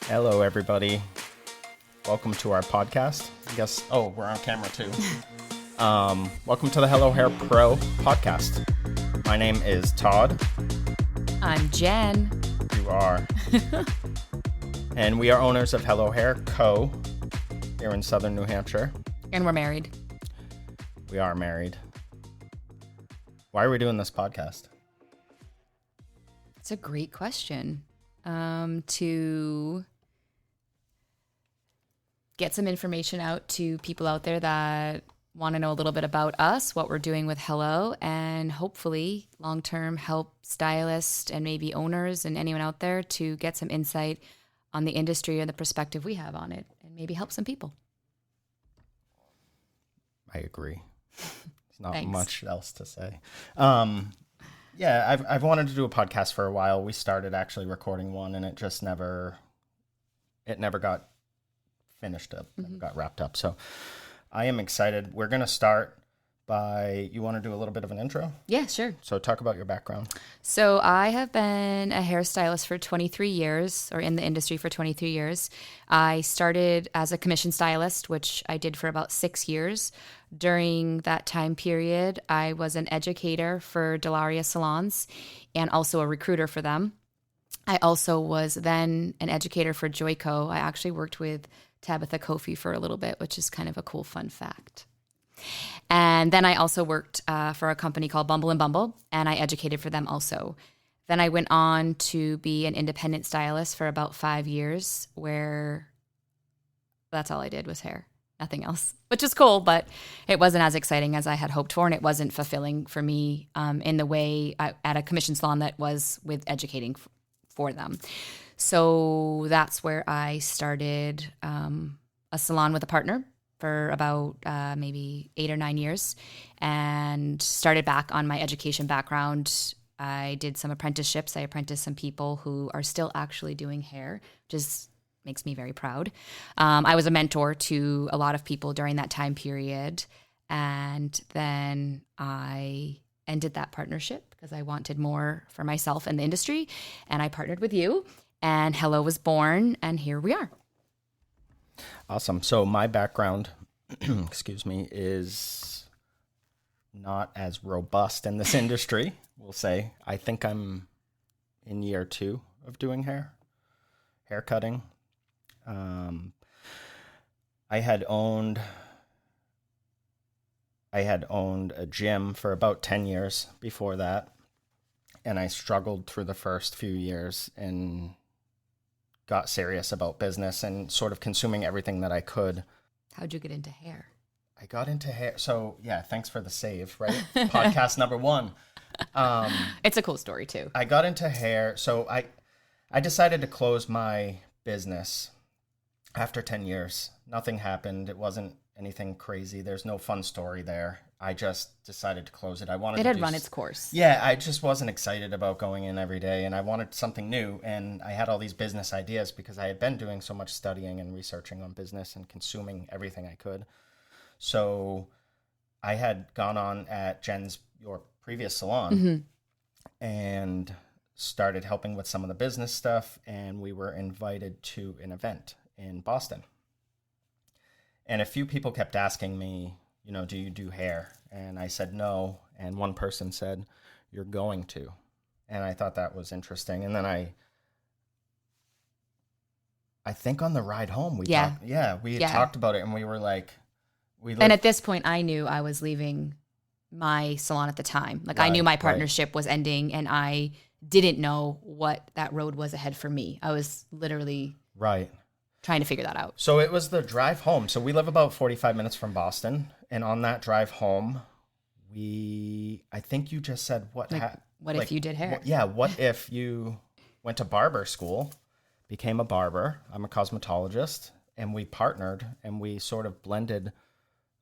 Hello, everybody. Welcome to our podcast. I guess, we're on camera too. Welcome to the Hello Hair Pro podcast. My name is Todd. I'm Jen. You are. And we are owners of Hello Hair Co. here in southern New Hampshire. And we're married. We are married. Why are we doing this podcast? It's a great question. To get some information out to people out there that want to know a little bit about us, what we're doing with Hello, and hopefully long-term help stylists and maybe owners and anyone out there to get some insight on the industry and the perspective we have on it and maybe help some people. I agree. There's not Thanks. much else to say. I've wanted to do a podcast for a while. We started actually recording one, and it just never got finished up, never got wrapped up. So I am excited. We're going to start by, you want to do a little bit of an intro? Yeah, sure. So talk about your background. So I have been a hairstylist for 23 years, or in the industry for 23 years. I started as a commission stylist, which I did for about 6 years. During that time period, I was an educator for Delaria salons and also a recruiter for them. I also was then an educator for Joico. I actually worked with Tabitha Kofi for a little bit, which is kind of a cool fun fact. And then I also worked for a company called Bumble and Bumble, and I educated for them also. Then I went on to be an independent stylist for about 5 years, where that's all I did was hair, nothing else, which is cool, but it wasn't as exciting as I had hoped for, and it wasn't fulfilling for me in the way at a commission salon that was with educating for them. So that's where I started a salon with a partner for about maybe 8 or 9 years, and started back on my education background. I did some apprenticeships. I apprenticed some people who are still actually doing hair, which makes me very proud. I was a mentor to a lot of people during that time period, and then I ended that partnership because I wanted more for myself and the industry, and I partnered with you, and Hello was born, and here we are. Awesome. So my background, excuse me, is not as robust in this industry, we'll say. I think I'm in year 2 of doing hair cutting. I had owned a gym for about 10 years before that, and I struggled through the first few years and got serious about business and sort of consuming everything that I could. How'd you get into hair? I got into hair. So yeah, thanks for the save, right? Podcast number 1. It's a cool story too. I got into hair. So I decided to close my business after 10 years. Nothing happened. It wasn't anything crazy. There's no fun story there. I just decided to close it. It had run its course. Yeah, I just wasn't excited about going in every day, and I wanted something new, and I had all these business ideas because I had been doing so much studying and researching on business and consuming everything I could. So I had gone on at your previous salon, and started helping with some of the business stuff, and we were invited to an event in Boston. And a few people kept asking me, do you do hair? And I said no. And one person said, you're going to. And I thought that was interesting. And then I think on the ride home, we talked about it, and we were like, and at this point, I knew I was leaving my salon at the time. Like, I knew my partnership was ending, and I didn't know what that road was ahead for me. I was literally trying to figure that out. So it was the drive home. So we live about 45 minutes from Boston. And on that drive home, I think you just said, what if you did hair? What if you went to barber school, became a barber? I'm a cosmetologist, and we partnered, and we sort of blended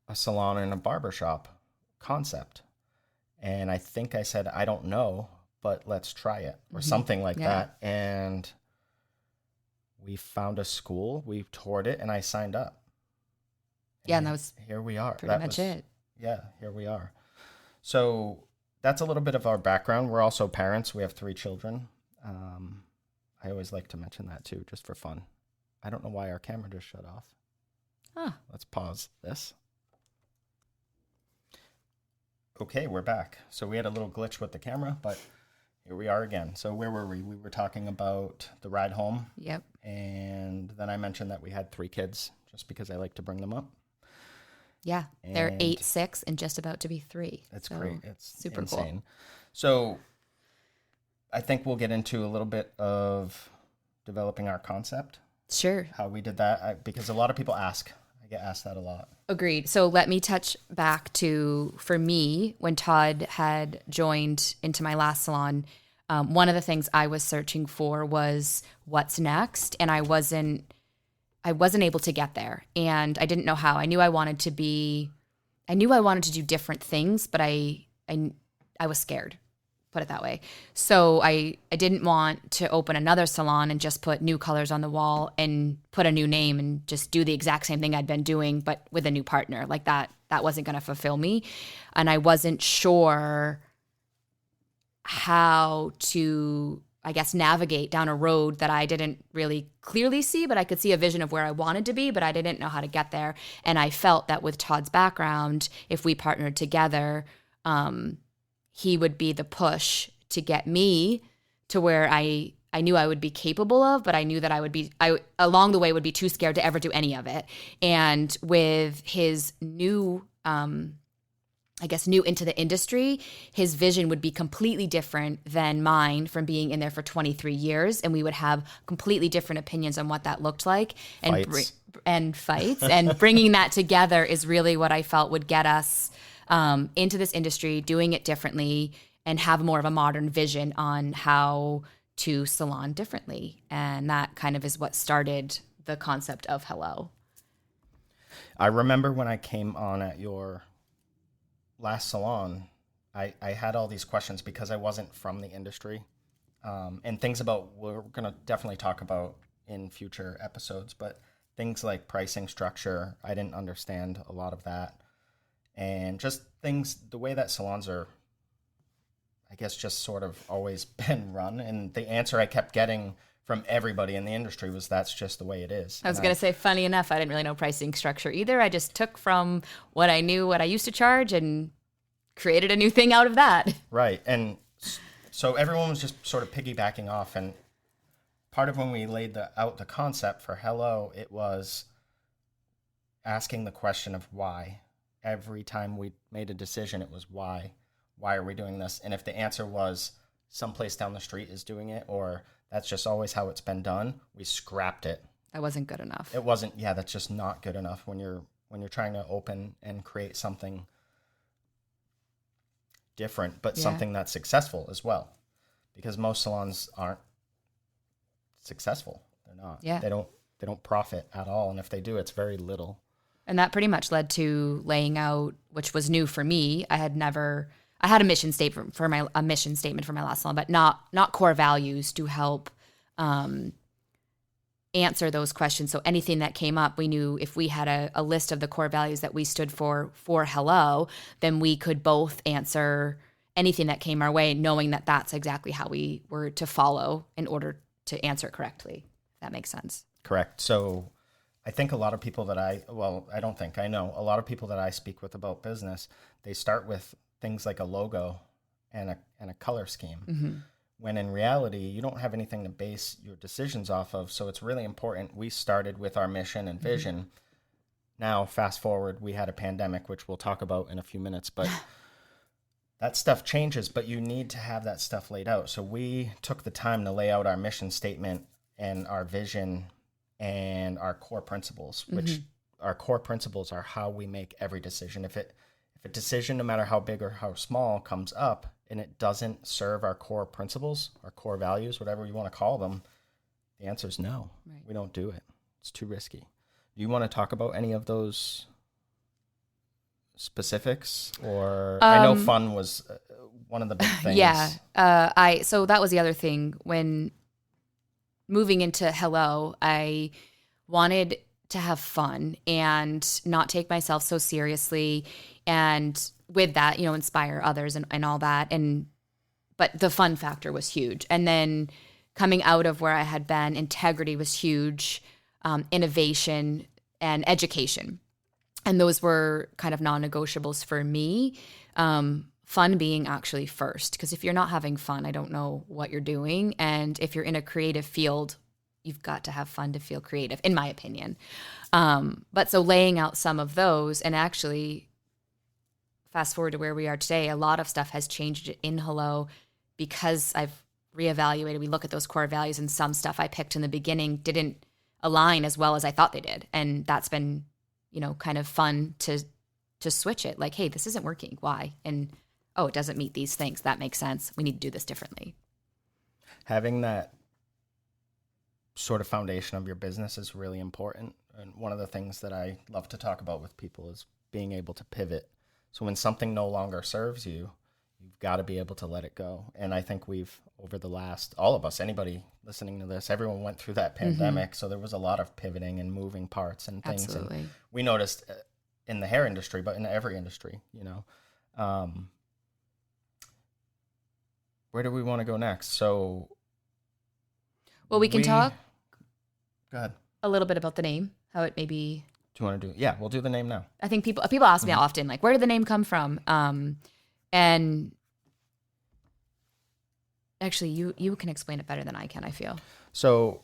a salon and a barbershop concept. And I think I said, I don't know, but let's try it, or something like that. And we found a school, we toured it, and I signed up. And that was here we are. Pretty much it. Yeah, here we are. So that's a little bit of our background. We're also parents. We have 3 children. I always like to mention that too, just for fun. I don't know why our camera just shut off. Huh. Let's pause this. Okay, we're back. So we had a little glitch with the camera, but here we are again. So where were we? We were talking about the ride home. Yep. And then I mentioned that we had 3 kids just because I like to bring them up. Yeah. They're 8, 6, and just about to be 3. That's great. It's super insane. cool. So I think we'll get into a little bit of developing our concept. Sure. How we did that, because a lot of people ask. I get asked that a lot. Agreed. So let me touch back to, for me, when Todd had joined into my last salon, one of the things I was searching for was what's next, and I wasn't able to get there, and I didn't know how. I knew I wanted to do different things, but I was scared, put it that way. So I didn't want to open another salon and just put new colors on the wall and put a new name and just do the exact same thing I'd been doing, but with a new partner. Like that wasn't going to fulfill me. And I wasn't sure how to, I guess, navigate down a road that I didn't really clearly see, but I could see a vision of where I wanted to be, but I didn't know how to get there. And I felt that with Todd's background, if we partnered together, he would be the push to get me to where I knew I would be capable of, but I knew that I along the way would be too scared to ever do any of it. And with his new into the industry, his vision would be completely different than mine from being in there for 23 years. And we would have completely different opinions on what that looked like. And fights. And bringing that together is really what I felt would get us into this industry, doing it differently, and have more of a modern vision on how to salon differently. And that kind of is what started the concept of Hello. I remember when I came on at your last salon, I had all these questions because I wasn't from the industry, and things about, we're going to definitely talk about in future episodes, but things like pricing structure, I didn't understand a lot of that. And just things, the way that salons are, I guess, just sort of always been run. And the answer I kept getting from everybody in the industry was, that's just the way it is. I was going to say, funny enough, I didn't really know pricing structure either. I just took from what I knew, what I used to charge, and created a new thing out of that. Right. And so everyone was just sort of piggybacking off. And part of when we laid out the concept for Hello, it was asking the question of why. Every time we made a decision, it was why. Why are we doing this? And if the answer was someplace down the street is doing it, or that's just always how it's been done, we scrapped it. That wasn't good enough. It wasn't. Yeah, that's just not good enough when you're trying to open and create something different, but something that's successful as well. Because most salons aren't successable. They're not. Yeah. They don't profit at all, and if they do, it's very little. And that pretty much led to laying out, which was new for me. I had a mission statement for my last salon, but not core values to help answer those questions. So anything that came up, we knew if we had a list of the core values that we stood for Hello, then we could both answer anything that came our way, knowing that that's exactly how we were to follow in order to answer correctly. If that makes sense. Correct. So I think a lot of people I know a lot of people that I speak with about business, they start with things like a logo and a color scheme. Mm-hmm. When in reality, you don't have anything to base your decisions off of. So it's really important. We started with our mission and vision. Mm-hmm. Now, fast forward, we had a pandemic, which we'll talk about in a few minutes, but that stuff changes, but you need to have that stuff laid out. So we took the time to lay out our mission statement and our vision and our core principles, which our core principles are how we make every decision. If a decision, no matter how big or how small, comes up and it doesn't serve our core principles, our core values, whatever you want to call them, the answer is no. Right. We don't do it. It's too risky. Do you want to talk about any of those specifics? Or I know fun was one of the big things. Yeah. So that was the other thing. When moving into Hello, I wanted to have fun and not take myself so seriously, and with that, inspire others and all that. But the fun factor was huge. And then coming out of where I had been, integrity was huge. innovation, and education. And those were kind of non-negotiables for me. Fun being actually first, because if you're not having fun, I don't know what you're doing. And if you're in a creative field, you've got to have fun to feel creative, in my opinion. But so laying out some of those, and actually fast forward to where we are today, a lot of stuff has changed in Hello because I've reevaluated. We look at those core values, and some stuff I picked in the beginning didn't align as well as I thought they did. And that's been, kind of fun to switch it. Like, hey, this isn't working. Why? And, oh, it doesn't meet these things. That makes sense. We need to do this differently. Having that sort of foundation of your business is really important. And one of the things that I love to talk about with people is being able to pivot. So when something no longer serves you, you've got to be able to let it go. And I think we've, over the last, all of us, anybody listening to this, everyone went through that pandemic. So there was a lot of pivoting and moving parts and things. Absolutely. And we noticed in the hair industry, but in every industry, where do we want to go next? So, well, we can talk Go ahead. a little bit about the name, how it maybe. Do you want to do? Yeah, we'll do the name now. I think people ask me often, like, where did the name come from? And actually, you can explain it better than I can, I feel. So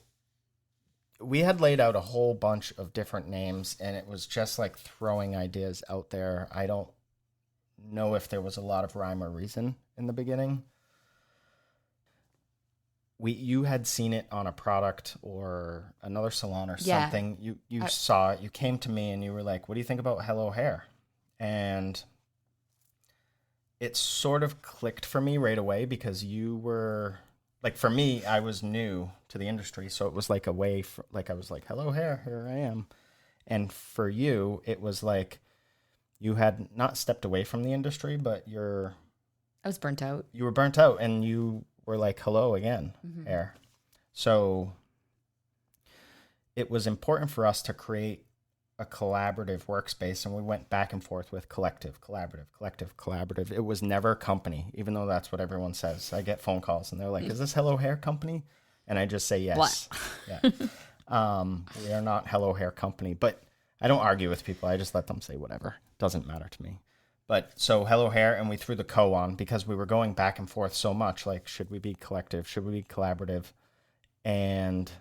we had laid out a whole bunch of different names, and it was just like throwing ideas out there. I don't know if there was a lot of rhyme or reason in the beginning. You had seen it on a product or another salon or something. You saw it. You came to me and you were like, what do you think about Hello Hair? And it sort of clicked for me right away because you were, like, for me, I was new to the industry. So it was like a way, I was like, Hello Hair, here I am. And for you, it was like you had not stepped away from the industry, but I was burnt out. You were burnt out, and you were like, hello again, hair. So it was important for us to create a collaborative workspace, and we went back and forth with collective, collaborative. It was never company, even though that's what everyone says. I get phone calls, and they're like, is this Hello Hair Company? And I just say yes. What? Yeah. We are not Hello Hair Company, but I don't argue with people. I just let them say whatever. Doesn't matter to me. But so Hello Hair, and we threw the co on because we were going back and forth so much. Like, should we be collective? Should we be collaborative? And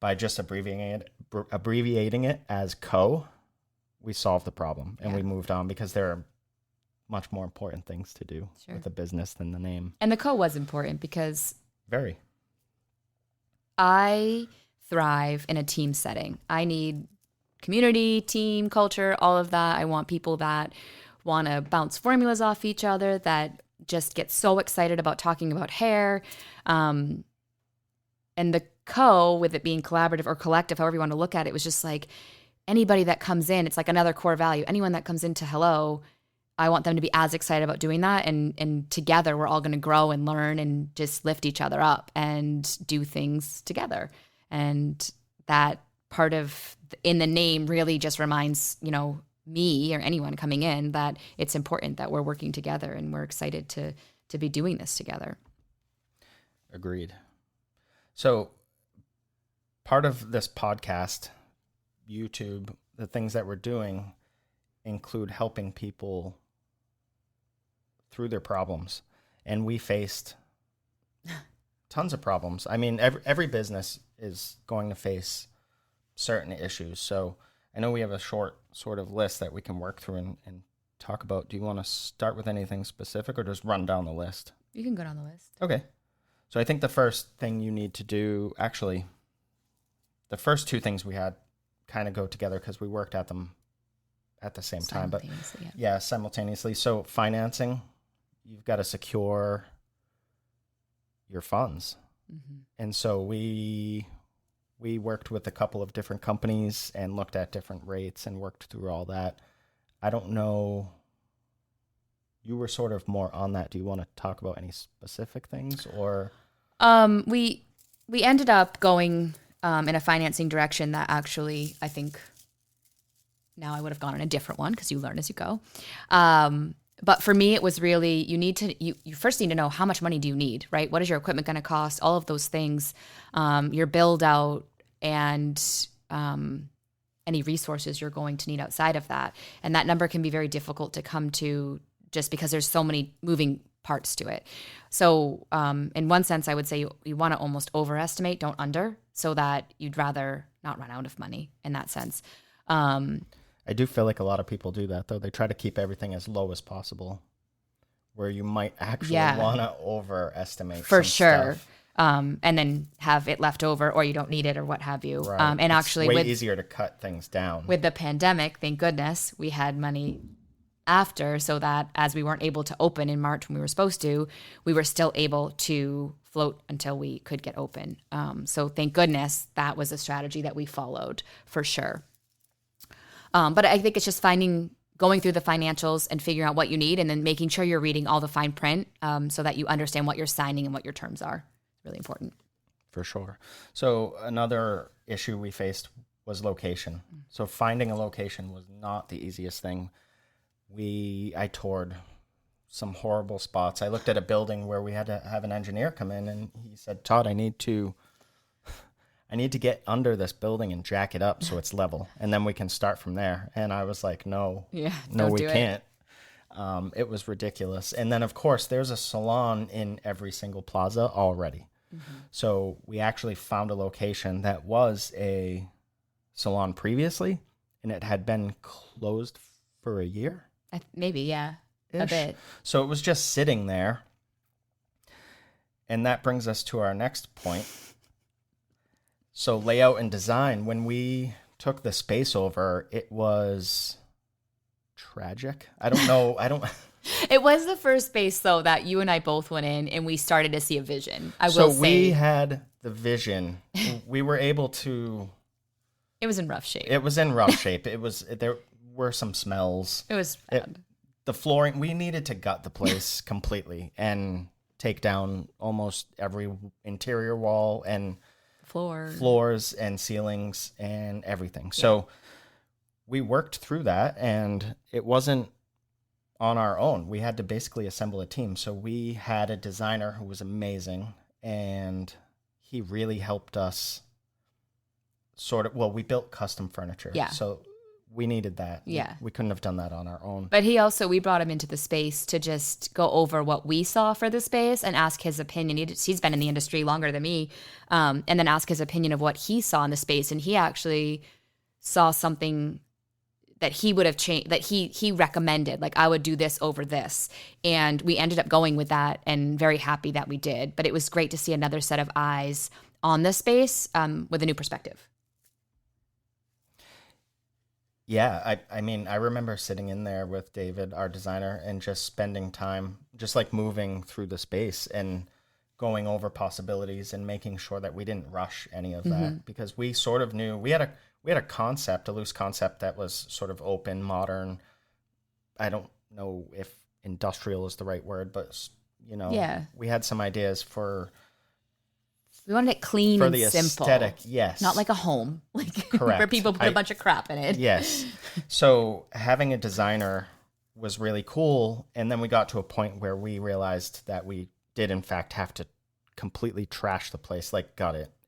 by just abbreviating it as co, we solved the problem and we moved on because there are much more important things to do with a business than the name. And the co was important because very. I thrive in a team setting. I need community, team, culture, all of that. I want people that want to bounce formulas off each other, that just get so excited about talking about hair. And the co, with it being collaborative or collective, however you want to look at it, was just like anybody that comes in, it's like another core value. Anyone that comes into Hello, I want them to be as excited about doing that. And together we're all going to grow and learn and just lift each other up and do things together. And that part of in the name really just reminds, me or anyone coming in that it's important that we're working together and we're excited to be doing this together. Agreed. So part of this podcast, YouTube, the things that we're doing include helping people through their problems. And we faced tons of problems. I mean, every business is going to face certain issues. So I know we have a short sort of list that we can work through and talk about. Do you want to start with anything specific or just run down the list? You can go down the list. Okay. So I think the first thing you need to do, actually, the first two things we had kind of go together because we worked at them at the same time. But yeah, simultaneously. So financing, you've got to secure your funds. Mm-hmm. And so we worked with a couple of different companies and looked at different rates and worked through all that. I don't know. You were sort of more on that. Do you want to talk about any specific things or? We ended up going in a financing direction that actually I think now I would have gone in a different one because you learn as you go. But for me, it was really, you first need to know how much money do you need, right? What is your equipment going to cost? All of those things, your build out, and any resources you're going to need outside of that. And that number can be very difficult to come to just because there's so many moving parts to it. So in one sense, I would say you want to almost overestimate, don't under, so that you'd rather not run out of money in that sense. I do feel like a lot of people do that, though. They try to keep everything as low as possible, where you might actually want to overestimate for some sure. stuff. And then have it left over, or you don't need it, or what have you. Right. And it's actually, way easier to cut things down. With the pandemic, thank goodness, we had money after, so that as we weren't able to open in March when we were supposed to, we were still able to float until we could get open. So thank goodness that was a strategy that we followed for sure. But I think it's just going through the financials and figuring out what you need, and then making sure you're reading all the fine print so that you understand what you're signing and what your terms are. Really important. For sure. So another issue we faced was location. So finding a location was not the easiest thing. I toured some horrible spots. I looked at a building where we had to have an engineer come in, and he said, "Todd, I need to get under this building and jack it up so it's level, and then we can start from there." And I was like, no, we can't. It was ridiculous. And then, of course, there's a salon in every single plaza already. Mm-hmm. So we actually found a location that was a salon previously, and it had been closed for a year. Maybe, yeah, a bit. So it was just sitting there. And that brings us to our next point. So layout and design, when we took the space over, it was tragic. I don't know. It was the first space, though, that you and I both went in, and we started to see a vision. So we had the vision. We were able to... It was in rough shape. There were some smells. It was bad. The flooring, we needed to gut the place completely and take down almost every interior wall and floors and ceilings and everything. Yeah. So we worked through that, and it wasn't on our own. We had to basically assemble a team. So we had a designer who was amazing, and he really helped us we built custom furniture. Yeah. So we needed that. Yeah. We couldn't have done that on our own. But we brought him into the space to just go over what we saw for the space and ask his opinion. He's been in the industry longer than me, and then ask his opinion of what he saw in the space. And he actually saw something that he would have changed, that he recommended, like, I would do this over this. And we ended up going with that, and very happy that we did. But it was great to see another set of eyes on the space with a new perspective. Yeah, I mean, I remember sitting in there with David, our designer, and just spending time, just like moving through the space and going over possibilities and making sure that we didn't rush any of that, because we sort of knew we had a concept, a loose concept that was sort of open, modern. I don't know if industrial is the right word, but we had some ideas for. We wanted it clean and simple. Aesthetic, yes. Not like a home, Correct. where people put a bunch of crap in it. Yes. So having a designer was really cool. And then we got to a point where we realized that we did, in fact, have to completely trash the place,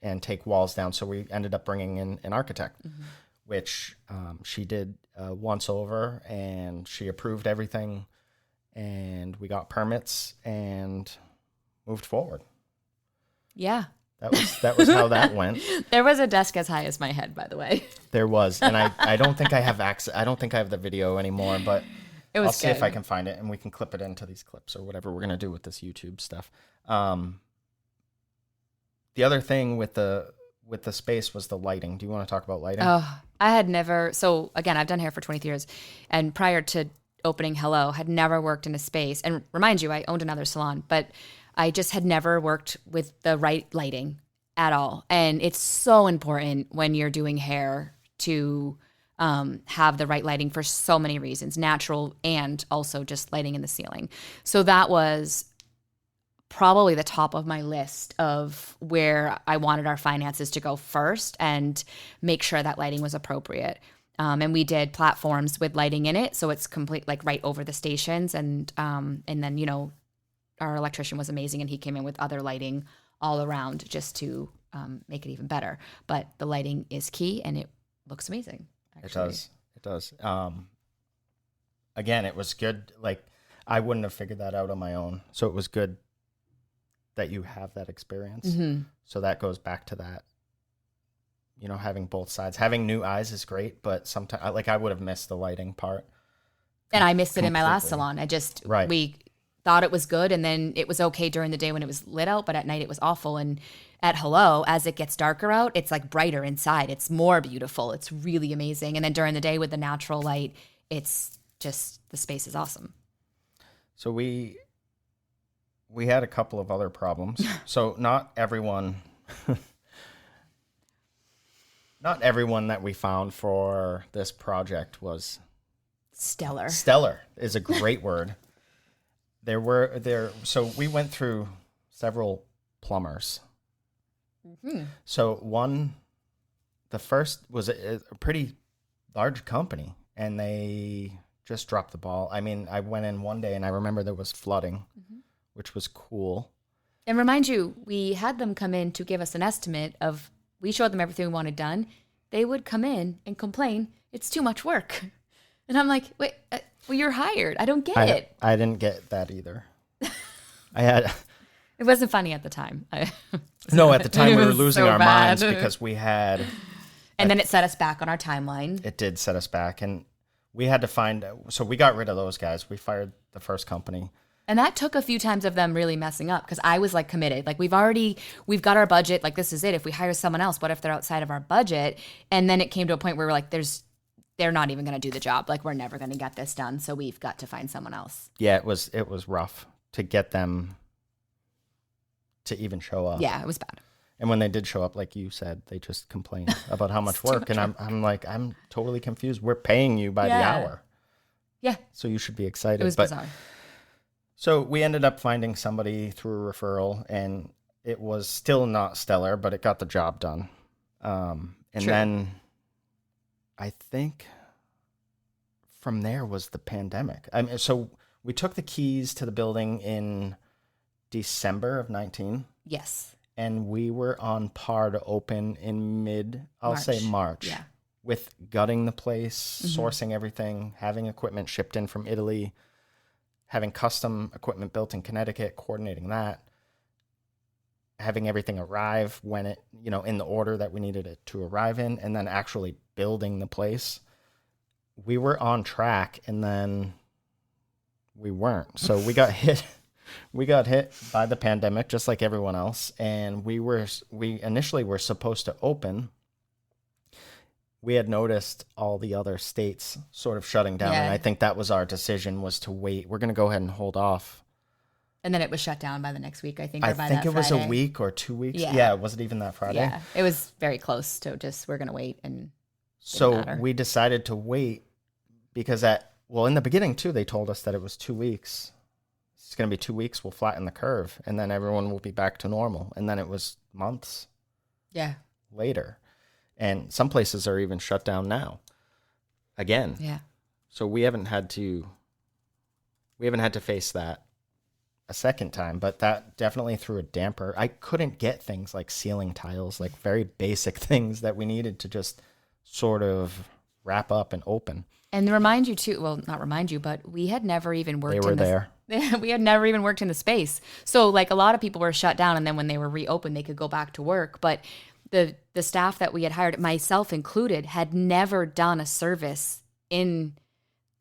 and take walls down. So we ended up bringing in an architect, which she did once over, and she approved everything. And we got permits and moved forward. Yeah. That was how that went. There was a desk as high as my head, by the way. There was, and I don't think I have access. I don't think I have the video anymore, but I'll see if I can find it, and we can clip it into these clips or whatever we're gonna do with this YouTube stuff. The other thing with the space was the lighting. Do you want to talk about lighting? Oh, I had never. So again, I've done hair for 23 years, and prior to opening Hello, had never worked in a space. And remind you, I owned another salon, but I just had never worked with the right lighting at all. And it's so important when you're doing hair to have the right lighting for so many reasons, natural and also just lighting in the ceiling. So that was probably the top of my list of where I wanted our finances to go first, and make sure that lighting was appropriate. And we did platforms with lighting in it, so it's complete, like right over the stations. And then, our electrician was amazing, and he came in with other lighting all around just to make it even better. But the lighting is key, and it looks amazing. Actually. It does. Again, it was good. Like, I wouldn't have figured that out on my own. So it was good that you have that experience. Mm-hmm. So that goes back to that, having both sides. Having new eyes is great, but sometimes, like, I would have missed the lighting part. And I missed it in my last salon. We thought it was good, and then it was okay during the day when it was lit out, but at night it was awful. And at Hello, as it gets darker out, it's like brighter inside. It's more beautiful. It's really amazing. And then during the day with the natural light, it's just, the space is awesome. So we had a couple of other problems. So not everyone that we found for this project was stellar. Stellar is a great word. So we went through several plumbers. Mm-hmm. So the first was a pretty large company, and they just dropped the ball. I mean, I went in one day and I remember there was flooding, which was cool. And remind you, we had them come in to give us an estimate of, we showed them everything we wanted done. They would come in and complain, it's too much work. And I'm like, wait, well, you're hired. I don't get it. I didn't get that either. It wasn't funny at the time. No, at the time we were losing our minds because we had... And then it set us back on our timeline. It did set us back. And we had to so we got rid of those guys. We fired the first company. And that took a few times of them really messing up, because I was like committed. Like, we've got our budget. Like, this is it. If we hire someone else, what if they're outside of our budget? And then it came to a point where we're like, they're not even going to do the job. Like, we're never going to get this done. So we've got to find someone else. Yeah, it was rough to get them to even show up. Yeah, it was bad. And when they did show up, like you said, they just complained about how much work. And I'm like, I'm totally confused. We're paying you by the hour. Yeah. So you should be excited. It was bizarre. So we ended up finding somebody through a referral, and it was still not stellar, but it got the job done. And then I think from there was the pandemic. I mean, so we took the keys to the building in December of 19. Yes. And we were on par to open in March. Yeah. With gutting the place, sourcing everything, having equipment shipped in from Italy, having custom equipment built in Connecticut, coordinating that, having everything arrive when it, in the order that we needed it to arrive in, and then actually building the place. We were on track, and then we weren't. So we got hit. We got hit by the pandemic just like everyone else, and we initially were supposed to open. We had noticed all the other states sort of shutting down, and I think that was our decision, was to wait. We're going to go ahead and hold off. And then it was shut down by the next week, I think. I think it was a week or 2 weeks. Yeah, was it even that Friday? Yeah, it was very close to just, we're going to wait. And so we decided to wait because in the beginning too, they told us that it was 2 weeks. It's going to be 2 weeks. We'll flatten the curve, and then everyone will be back to normal. And then it was months later. And some places are even shut down now. Again. Yeah. So we haven't had to face that a second time, but that definitely threw a damper. I couldn't get things like ceiling tiles, like very basic things that we needed to just sort of wrap up and open. And remind you too, well, not remind you, but we had never even worked They were there. We had never even worked in the space. So like a lot of people were shut down, and then when they were reopened, they could go back to work. But the staff that we had hired, myself included, had never done a service in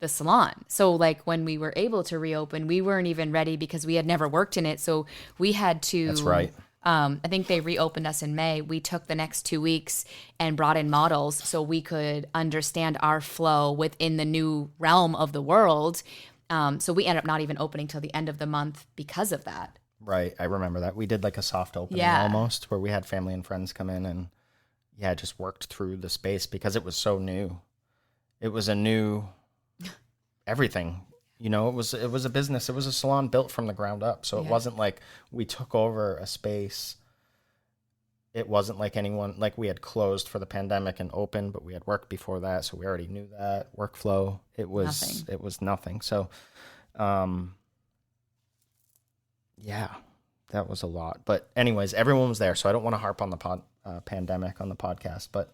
the salon. So like when we were able to reopen, we weren't even ready because we had never worked in it. So we had to. That's right. I think they reopened us in May. We took the next 2 weeks and brought in models so we could understand our flow within the new realm of the world. So we ended up not even opening till the end of the month because of that. Right. I remember that. We did like a soft opening almost, where we had family and friends come in and just worked through the space because it was so new. It was a new everything. It was a business. It was a salon built from the ground up. So it wasn't like we took over a space. It wasn't like we had closed for the pandemic and opened, but we had worked before that. So we already knew that workflow. It was nothing. So, that was a lot. But anyways, everyone was there, so I don't want to harp on the pandemic on the podcast. But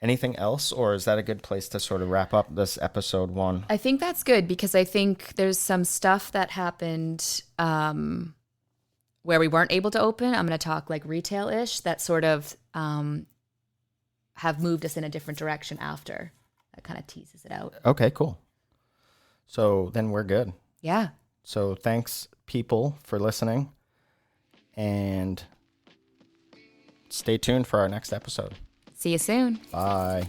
anything else, or is that a good place to sort of wrap up this episode 1? I think that's good because I think there's some stuff that happened where we weren't able to open. I'm going to talk like retail-ish that sort of have moved us in a different direction after. That kind of teases it out. Okay, cool. So then we're good. Yeah. So thanks, people, for listening. And stay tuned for our next episode. See you soon. Bye.